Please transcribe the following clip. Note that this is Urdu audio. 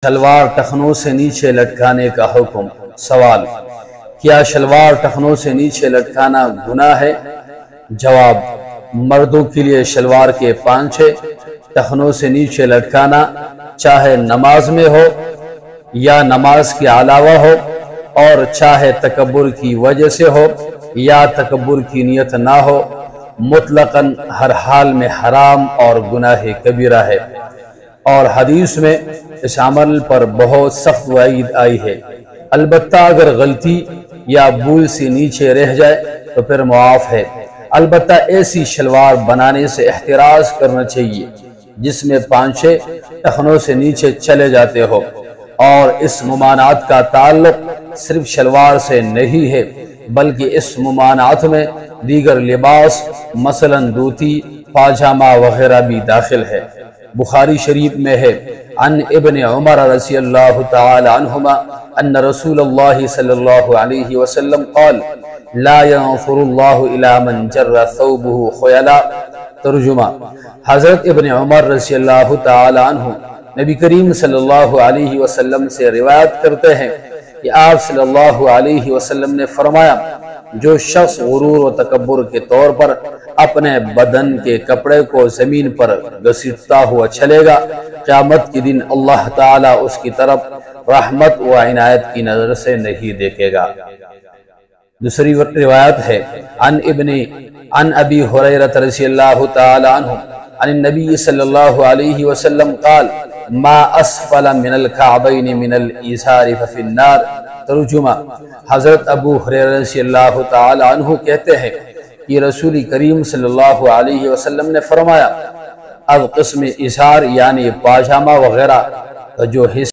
شلوار ٹخنوں سے نیچے لٹکانے کا حکم۔ سوال: کیا شلوار ٹخنوں سے نیچے لٹکانا گناہ ہے؟ جواب: مردوں کے لیے شلوار کے پانچے ٹخنوں سے نیچے لٹکانا چاہے نماز میں ہو یا نماز کے علاوہ ہو، اور چاہے تکبر کی وجہ سے ہو یا تکبر کی نیت نہ ہو، مطلقاً ہر حال میں حرام اور گناہ کبیرہ ہے، اور حدیث میں اس عمل پر بہت سخت وعید آئی ہے۔ البتہ اگر غلطی یا بھول سے نیچے رہ جائے تو پھر معاف ہے۔ البتہ ایسی شلوار بنانے سے احتراز کرنا چاہیے جس میں پانچے ٹخنوں سے نیچے چلے جاتے ہو، اور اس ممانعت کا تعلق صرف شلوار سے نہیں ہے بلکہ اس ممانعت میں دیگر لباس مثلا دھوتی، پاجامہ وغیرہ بھی داخل ہے۔ بخاری شریف میں ہے، عن ابن عمر رضی اللہ تعالی عنہما ان رسول اللہ صلی اللہ علیہ وسلم قال لا ينظر اللہ الى من جر ثوبه خیلا۔ ترجمہ: حضرت ابن عمر رضی اللہ تعالی عنہ نبی کریم صلی اللہ علیہ وسلم سے روایت کرتے ہیں کہ آپ صلی اللہ علیہ وسلم نے فرمایا، جو شخص غرور و تکبر کے طور پر اپنے بدن کے کپڑے کو زمین پر گھسیٹتا ہوا چلے گا، قیامت کے دن اللہ تعالیٰ اس کی طرف رحمت و عنایت کی نظر سے نہیں دیکھے گا۔ دوسری روایت ہے، عن ابی ہریرہ رضی اللہ تعالی عنہ عن النبی صلی اللہ علیہ وسلم قال ما اسفل من الكعبین من الازار ففی النار۔ ترجمہ: حضرت ابو ہریرہ رضی اللہ تعالی عنہ کہتے ہیں کہ رسول کریم صلی اللہ علیہ وسلم نے فرمایا، اب قسم ازار یعنی پاجامہ وغیرہ کا جو حصہ